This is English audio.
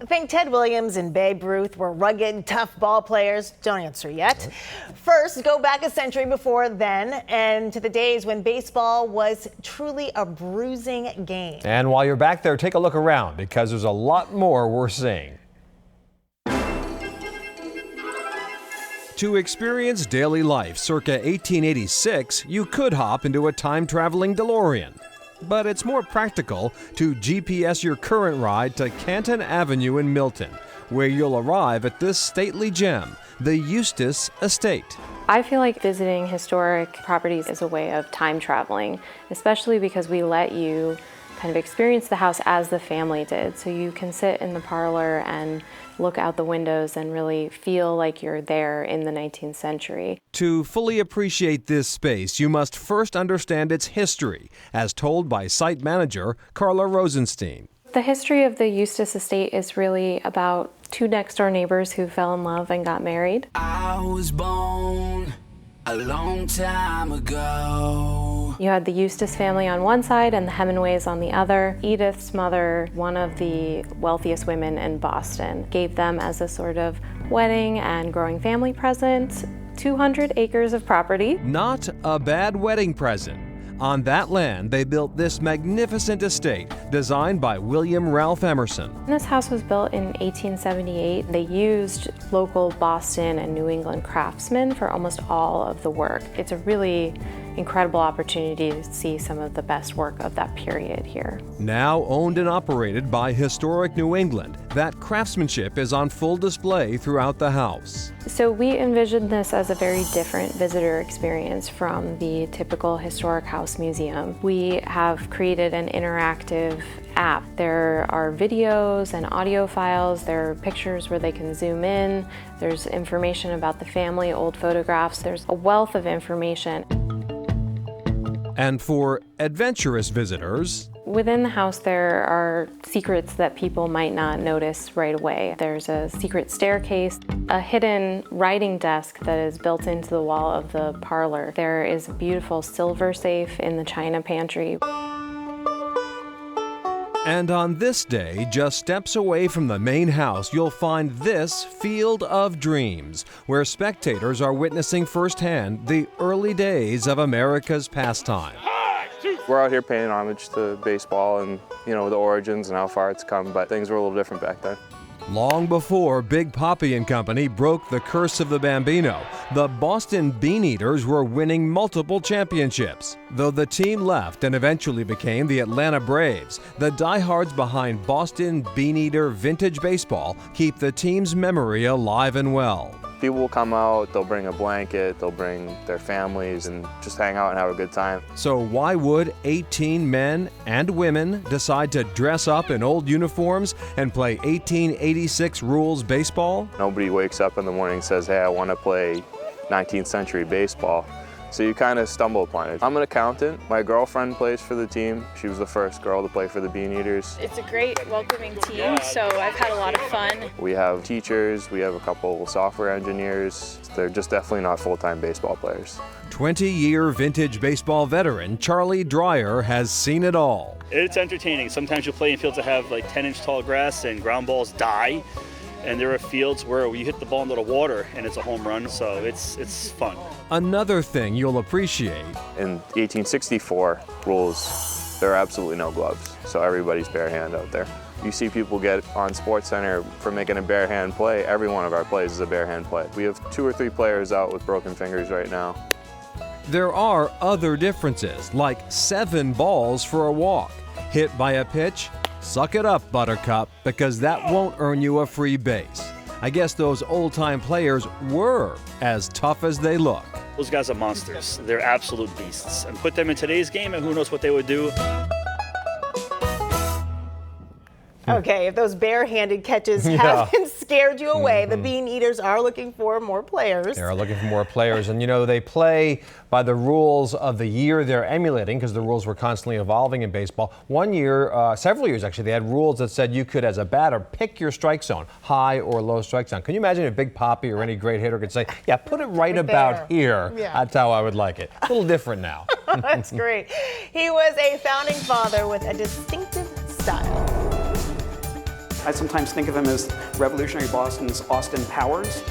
Think Ted Williams and Babe Ruth were rugged, tough ball players? Don't answer yet. First, go back a century before then and to the days when baseball was truly a bruising game. And while you're back there, take a look around because there's a lot more we're seeing. To experience daily life circa 1886, you could hop into a time-traveling DeLorean. But it's more practical to GPS your current ride to Canton Avenue in Milton, where you'll arrive at this stately gem, the Eustis Estate. I feel like visiting historic properties is a way of time traveling, especially because we let you kind of experience the house as the family did. So you can sit in the parlor and look out the windows and really feel like you're there in the 19th century. To fully appreciate this space, you must first understand its history, as told by site manager Carla Rosenstein. The history of the Eustis Estate is really about two next-door neighbors who fell in love and got married. I was born a long time ago. You had the Eustis family on one side and the Hemingways on the other. Edith's mother, one of the wealthiest women in Boston, gave them as a sort of wedding and growing family present 200 acres of property. Not a bad wedding present. On that land, they built this magnificent estate designed by William Ralph Emerson. This house was built in 1878. They used local Boston and New England craftsmen for almost all of the work. It's a really incredible opportunity to see some of the best work of that period here. Now owned and operated by Historic New England, that craftsmanship is on full display throughout the house. So we envisioned this as a very different visitor experience from the typical historic house museum. We have created an interactive app. There are videos and audio files, there are pictures where they can zoom in, there's information about the family, old photographs, there's a wealth of information. And for adventurous visitors, within the house there are secrets that people might not notice right away. There's a secret staircase, a hidden writing desk that is built into the wall of the parlor. There is a beautiful silver safe in the china pantry. And on this day, just steps away from the main house, you'll find this Field of Dreams, where spectators are witnessing firsthand the early days of America's pastime. We're out here paying homage to baseball and, the origins and how far it's come, but things were a little different back then. Long before Big Papi and Company broke the curse of the Bambino, the Boston Bean Eaters were winning multiple championships. Though the team left and eventually became the Atlanta Braves, the diehards behind Boston Bean Eater vintage baseball keep the team's memory alive and well. People will come out, they'll bring a blanket, they'll bring their families and just hang out and have a good time. So why would 18 men and women decide to dress up in old uniforms and play 1886 rules baseball? Nobody wakes up in the morning and says, hey, I want to play 19th century baseball. So you kind of stumble upon it. I'm an accountant. My girlfriend plays for the team. She was the first girl to play for the Bean Eaters. It's a great welcoming team, so I've had a lot of fun. We have teachers, we have a couple software engineers. They're just definitely not full-time baseball players. 20-year vintage baseball veteran Charlie Dreyer has seen it all. It's entertaining. Sometimes you'll play in fields that have like 10-inch tall grass and ground balls die. And there are fields where you hit the ball into the water and it's a home run, so it's fun. Another thing you'll appreciate. In 1864 rules, there are absolutely no gloves, so everybody's bare hand out there. You see people get on SportsCenter for making a bare hand play. Every one of our plays is a bare hand play. We have 2 or 3 players out with broken fingers right now. There are other differences, like 7 balls for a walk. Hit by a pitch, suck it up, Buttercup, because that won't earn you a free base. I guess those old-time players were as tough as they look. Those guys are monsters. They're absolute beasts. And put them in today's game and who knows what they would do. Okay, if those barehanded catches haven't scared you away, the Bean Eaters are looking for more players. They're looking for more players. And, they play by the rules of the year they're emulating because the rules were constantly evolving in baseball. One year, several years actually, they had rules that said you could, as a batter, pick your strike zone, high or low strike zone. Can you imagine if Big Papi or any great hitter could say, yeah, put it right about here. Yeah. That's how I would like it. A little different now. That's great. He was a founding father with a distinctive style. I sometimes think of him as revolutionary Boston's Austin Powers.